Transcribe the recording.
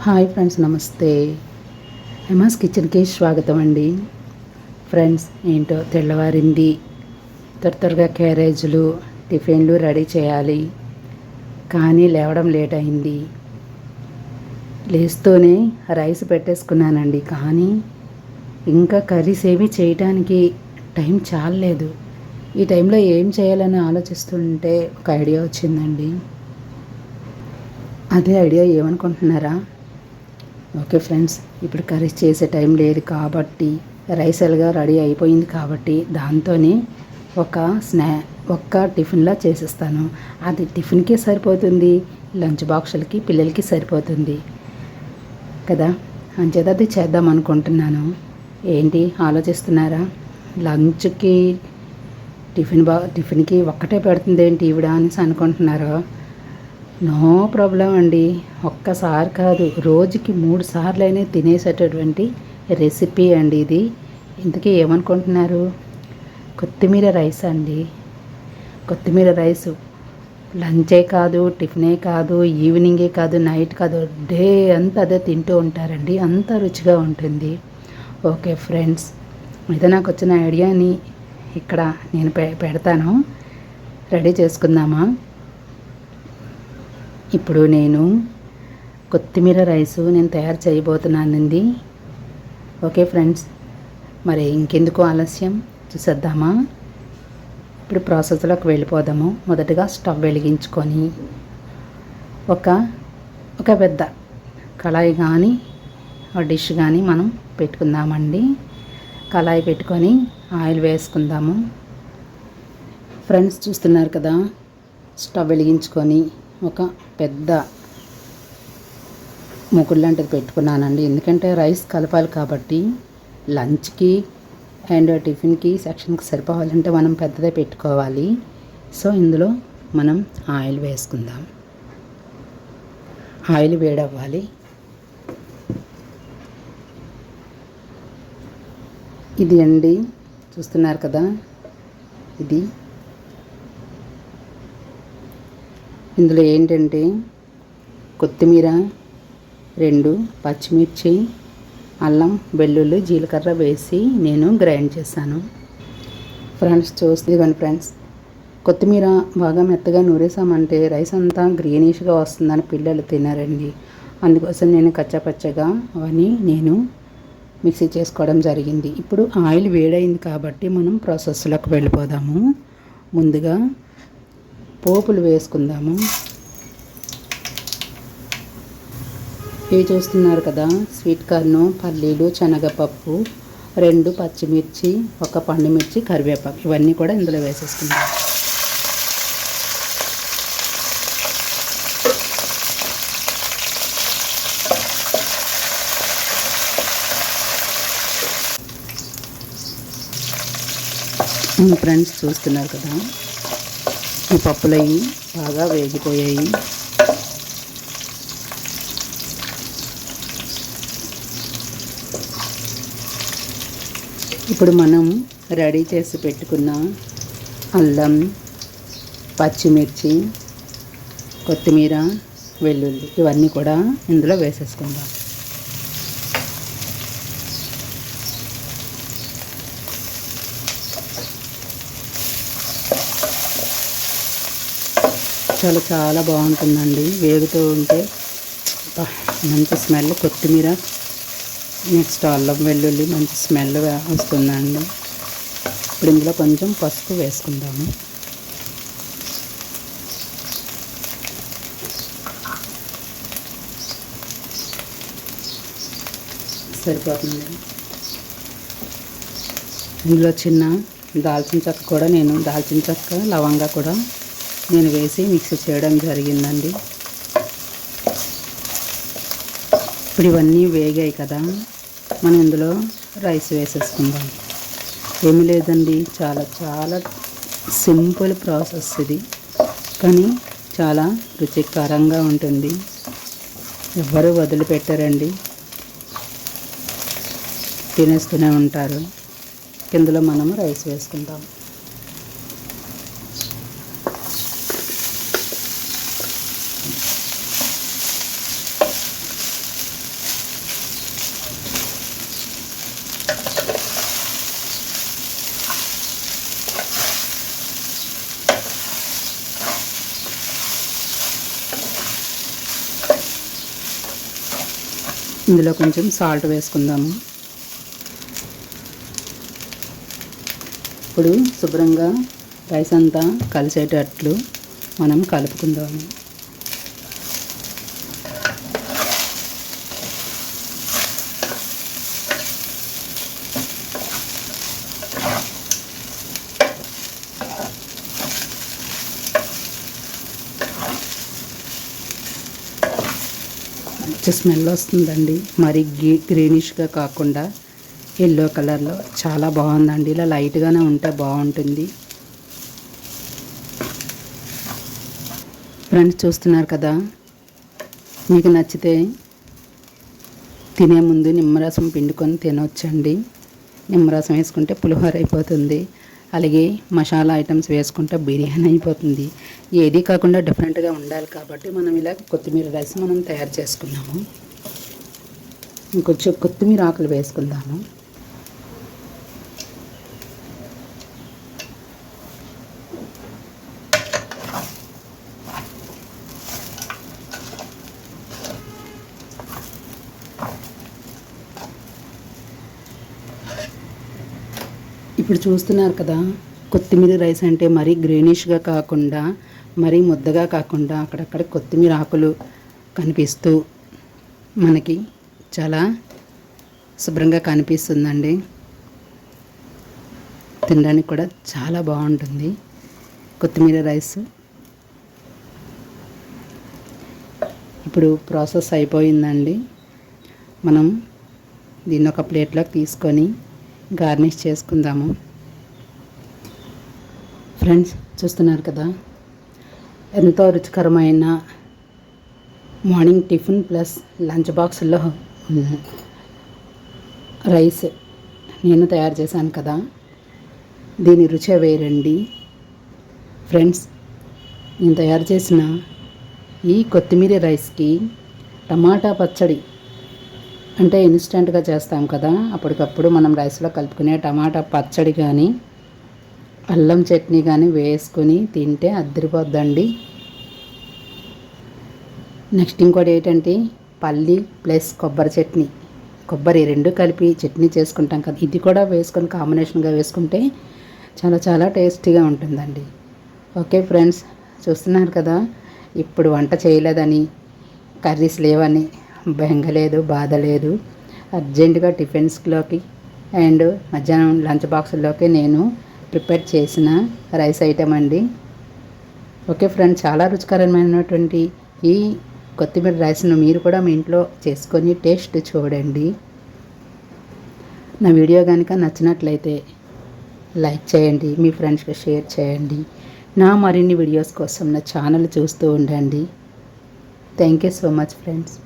Hi friends, నమస్తే. హేమాస్ కిచెన్కి స్వాగతం అండి. ఫ్రెండ్స్, ఏంటో తెల్లవారింది, త్వరగా క్యారేజీలు టిఫిన్లు రెడీ చేయాలి. కానీ లేవడం లేట్ అయింది. లేస్తూనే రైస్ పెట్టేసుకున్నానండి. కానీ ఇంకా కర్రీస్ ఏమీ చేయడానికి టైం చాలలేదు. ఈ టైంలో ఏం చేయాలని ఆలోచిస్తుంటే ఒక ఐడియా వచ్చిందండి. అదే ఐడియా ఏమనుకుంటున్నారా? ఓకే ఫ్రెండ్స్, ఇప్పుడు కర్రీ చేసే టైం లేదు కాబట్టి రైస్ ఎలాగా రెడీ అయిపోయింది కాబట్టి దాంతోనే ఒక్క టిఫిన్లా చేసేస్తాను. అది టిఫిన్కి సరిపోతుంది, లంచ్ బాక్సులకి పిల్లలకి సరిపోతుంది కదా. అంచేత అది చేద్దాం అనుకుంటున్నాను. ఏంటి ఆలోచిస్తున్నారా? లంచ్కి టిఫిన్కి ఒక్కటే పెడుతుంది ఏంటి ఈవిడ అనేసి అనుకుంటున్నారా? నో ప్రాబ్లం అండి. ఒక్కసారి కాదు, రోజుకి 3 సార్లైనా తినేసేటటువంటి రెసిపీ అండి ఇది. ఇంతకీ ఏమనుకుంటున్నారు? కొత్తిమీర రైస్ అండి. కొత్తిమీర రైసు లంచే కాదు, టిఫినే కాదు, ఈవినింగే కాదు, నైట్ కాదు, డే అంతా అదే తింటూ ఉంటారండి. అంత రుచిగా ఉంటుంది. ఓకే ఫ్రెండ్స్, అయితే నాకు వచ్చిన ఐడియాని ఇక్కడ నేను పెడతాను. రెడీ చేసుకుందామా? ఇప్పుడు నేను కొత్తిమీర రైసు తయారు చేయబోతున్నానండి. ఓకే ఫ్రెండ్స్, మరి ఇంకెందుకు ఆలస్యం, చూసేద్దామా? ఇప్పుడు ప్రాసెస్లోకి వెళ్ళిపోదాము. మొదటగా స్టవ్ వెలిగించుకొని ఒక పెద్ద కళాయి కానీ డిష్ కానీ మనం పెట్టుకుందామండి. కళాయి పెట్టుకొని ఆయిల్ వేసుకుందాము. ఫ్రెండ్స్, చూస్తున్నారు కదా, స్టవ్ వెలిగించుకొని ఒక పెద్ద మూకుడు లాంటిది పెట్టుకున్నానండి. ఎందుకంటే రైస్ కలపాలి కాబట్టి లంచ్కి అండ్ టిఫిన్కి సెక్షన్కి సరిపోవాలంటే మనం పెద్దదే పెట్టుకోవాలి. సో ఇందులో మనం ఆయిల్ వేసుకుందాం. ఆయిల్ వేడవ్వాలి. ఇది అండి, చూస్తున్నారు కదా, ఇది ఇందులో ఏంటంటే కొత్తిమీర, 2 పచ్చిమిర్చి, అల్లం, వెల్లుల్లి, జీలకర్ర వేసి నేను గ్రైండ్ చేశాను. ఫ్రెండ్స్, చూస్తాను ఫ్రెండ్స్, కొత్తిమీర బాగా మెత్తగా నూరేసామంటే రైస్ అంతా గ్రీనిష్గా వస్తుందని పిల్లలు తినారండి. అందుకోసం నేను కచ్చాపచ్చగా అవన్నీ నేను మిక్సీ చేసుకోవడం జరిగింది. ఇప్పుడు ఆయిల్ వేడైంది కాబట్టి మనం ప్రాసెస్లోకి వెళ్ళిపోదాము. ముందుగా పోపులు వేసుకుందాము. ఇవి చూస్తున్నారు కదా, స్వీట్ కార్న్, పల్లీలు, శనగపప్పు, 2 పచ్చిమిర్చి, 1 పండుమిర్చి, కరివేపాకు, ఇవన్నీ కూడా ఇందులో వేసేసుకుందాం. ఫ్రెండ్స్, చూస్తున్నారు కదా, ఈ పప్పులు అవి బాగా వేగిపోయాయి. ఇప్పుడు మనం రెడీ చేసి పెట్టుకున్న అల్లం, పచ్చిమిర్చి, కొత్తిమీర, వెల్లుల్లి, ఇవన్నీ కూడా ఇందులో వేసేసుకుందాం. చాలా బాగుంటుందండి. వేగుతూ ఉంటే మంచి స్మెల్, కొత్తిమీర, నెక్స్ట్ అల్లం, వెల్లుల్లి మంచి స్మెల్ వస్తుందండి. ఇప్పుడు ఇందులో కొంచెం పసుపు వేసుకుందాము. సరిపోతుంది. ఇందులో చిన్న దాల్చిన చెక్క కూడా దాల్చిన చెక్క, లవంగా కూడా నేను వేసి మిక్సీ చేయడం జరిగిందండి. ఇప్పుడు ఇవన్నీ వేగాయి కదా, మనం ఇందులో రైస్ వేసేసుకుందాం. ఏమీ లేదండి, చాలా సింపుల్ ప్రాసెస్ ఇది, కానీ చాలా రుచికరంగా ఉంటుంది. ఎవ్వరూ వదిలిపెట్టారండి, తినేస్తూనే ఉంటారు. ఇందులో మనము రైస్ వేసుకుందాం. ఇందులో కొంచెం సాల్ట్ వేసుకుందాము. ఇప్పుడు శుభ్రంగా రైస్ అంతా కలిసేటట్లు మనం కలుపుకుందాము. మంచి స్మెల్ వస్తుందండి. మరి గ్రీనిష్గా కాకుండా ఎల్లో కలర్లో చాలా బాగుందండి. ఇలా లైట్గానే ఉంటే బాగుంటుంది. ఫ్రెండ్స్ చూస్తున్నారు కదా, మీకు నచ్చితే తినే ముందు నిమ్మరసం పిండుకొని తినొచ్చండి. నిమ్మరసం వేసుకుంటే పులిహోర అయిపోతుంది. అలాగే మసాలా ఐటమ్స్ వేసుకుంటే బిర్యానీ అయిపోతుంది. ఏది కాకుండా డిఫరెంట్గా ఉండాలి కాబట్టి మనం ఇలా కొత్తిమీర రైస్ మనం తయారు చేసుకున్నాము. ఇంకొంచెం కొత్తిమీర ఆకులు వేసుకుందాము. ఇప్పుడు చూస్తున్నారు కదా, కొత్తిమీర రైస్ అంటే మరీ గ్రీనిష్గా కాకుండా మరీ ముద్దగా కాకుండా అక్కడక్కడ కొత్తిమీర ఆకులు కనిపిస్తూ మనకి చాలా శుభ్రంగా కనిపిస్తుందండి. తినడానికి కూడా చాలా బాగుంటుంది కొత్తిమీర రైస్. ఇప్పుడు ప్రాసెస్ అయిపోయిందండి. మనం దీన్ని ఒక ప్లేట్లోకి తీసుకొని గార్నిష్ చేసుకుందాము. ఫ్రెండ్స్ చూస్తున్నారు కదా, ఎంతో రుచికరమైన మార్నింగ్ టిఫిన్ ప్లస్ లంచ్ బాక్స్లో రైస్ నేను తయారు చేశాను కదా, దీని రుచి వేరండి. ఫ్రెండ్స్, నేను తయారు చేసిన ఈ కొత్తిమీర రైస్కి టమాటా పచ్చడి అంటే ఇన్స్టెంట్గా చేస్తాం కదా, అప్పటికప్పుడు మనం రైస్లో కలుపుకునే టమాటా పచ్చడి కానీ అల్లం చట్నీ కానీ వేసుకొని తింటే అద్దరిపోద్దండి. నెక్స్ట్ ఇంకోటి ఏంటంటే పల్లి ప్లస్ కొబ్బరి చట్నీ, కొబ్బరి రెండు కలిపి చట్నీ చేసుకుంటాం కదా, ఇది కూడా వేసుకొని కాంబినేషన్గా వేసుకుంటే చాలా చాలా టేస్టీగా ఉంటుందండి. ఓకే ఫ్రెండ్స్, చూస్తున్నారు కదా, ఇప్పుడు వంట చేయలేదని కర్రీస్ లేవని బెంగ లేదు, బాధ లేదు. అర్జెంటుగా టిఫిన్స్లోకి అండ్ మధ్యాహ్నం లంచ్ బాక్స్లోకి నేను ప్రిపేర్ చేసిన రైస్ ఐటమ్ అండి. ఓకే ఫ్రెండ్స్, చాలా రుచికరమైనటువంటి ఈ కొత్తిమీర రైస్ను మీరు కూడా మీ ఇంట్లో చేసుకొని టేస్ట్ చూడండి. నా వీడియో కనుక నచ్చినట్లయితే లైక్ చేయండి, మీ ఫ్రెండ్స్కి షేర్ చేయండి. నా మరిన్ని వీడియోస్ కోసం నా ఛానల్ చూస్తూ ఉండండి. Thank you so much friends.